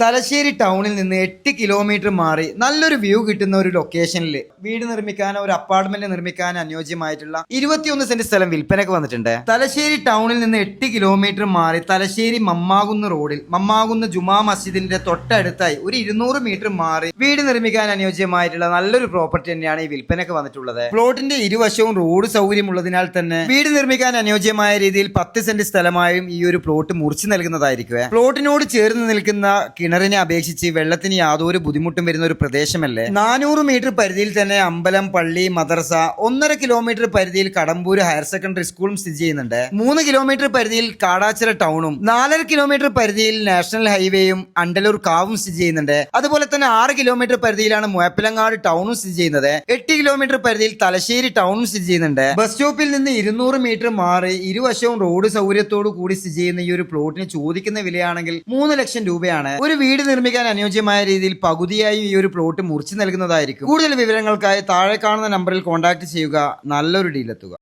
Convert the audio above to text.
തലശ്ശേരി ടൗണിൽ നിന്ന് 8 കിലോമീറ്റർ മാറി നല്ലൊരു വ്യൂ കിട്ടുന്ന ഒരു ലൊക്കേഷനിൽ വീട് നിർമ്മിക്കാനോ ഒരു അപ്പാർട്ട്മെന്റ് നിർമ്മിക്കാൻ അനുയോജ്യമായിട്ടുള്ള 21 സെന്റ് സ്ഥലം വിൽപ്പനയ്ക്ക് വന്നിട്ടുണ്ട്. തലശ്ശേരി ടൗണിൽ നിന്ന് 8 കിലോമീറ്റർ മാറി തലശ്ശേരി മമ്മാകുന്ന് റോഡിൽ മമ്മാകുന്ന് ജുമാ മസ്ജിദിന്റെ തൊട്ടടുത്തായി ഒരു 200 മീറ്റർ മാറി വീട് നിർമ്മിക്കാൻ അനുയോജ്യമായിട്ടുള്ള നല്ലൊരു പ്രോപ്പർട്ടി തന്നെയാണ് ഈ വിൽപ്പനയ്ക്ക് വന്നിട്ടുള്ളത്. പ്ലോട്ടിന്റെ ഇരുവശവും റോഡ് സൗകര്യമുള്ളതിനാൽ തന്നെ വീട് നിർമ്മിക്കാൻ അനുയോജ്യമായ രീതിയിൽ 10 സെന്റ് സ്ഥലമായും ഈ ഒരു പ്ലോട്ട് മുറിച്ചു നൽകുന്നതായിരിക്കും. പ്ലോട്ടിനോട് ചേർന്ന് നിൽക്കുന്ന കിണറിനെ അപേക്ഷിച്ച് വെള്ളത്തിന് യാതൊരു ബുദ്ധിമുട്ടും വരുന്ന ഒരു പ്രദേശമല്ലേ. 400 മീറ്റർ പരിധിയിൽ തന്നെ അമ്പലം, പള്ളി, മദ്രസ, 1.5 കിലോമീറ്റർ പരിധിയിൽ കടമ്പൂർ ഹയർ സെക്കൻഡറി സ്കൂളും സ്ഥിതി ചെയ്യുന്നുണ്ട്. 3 കിലോമീറ്റർ പരിധിയിൽ കാടാച്ചിറ ടൗണും 4.5 കിലോമീറ്റർ പരിധിയിൽ നാഷണൽ ഹൈവേയും അണ്ടലൂർ കാവും സ്ഥിതി ചെയ്യുന്നുണ്ട്. അതുപോലെ തന്നെ 6 കിലോമീറ്റർ പരിധിയിലാണ് മുഴപ്പിലങ്ങാട് ടൗണും സ്ഥിതി ചെയ്യുന്നത്. 8 കിലോമീറ്റർ പരിധിയിൽ തലശ്ശേരി ടൗണും സ്ഥിതി ചെയ്യുന്നുണ്ട്. ബസ് സ്റ്റോപ്പിൽ നിന്ന് 200 മീറ്റർ മാറി ഇരുവശവും റോഡ് സൗകര്യത്തോടു കൂടി സ്ഥിതി ചെയ്യുന്ന ഈ ഒരു പ്ലോട്ടിന് ചോദിക്കുന്ന വിലയാണെങ്കിൽ 3 ലക്ഷം രൂപയാണ്. ഒരു വീട് നിർമ്മിക്കാൻ അനുയോജ്യമായ രീതിയിൽ പകുതിയായി ഈ ഒരു പ്ലോട്ട് മുറിച്ചു നൽകുന്നതായിരിക്കും. കൂടുതൽ വിവരങ്ങൾക്കായി താഴെ കാണുന്ന നമ്പറിൽ കോൺടാക്ട് ചെയ്യുക. നല്ലൊരു ഡീലെത്തുക.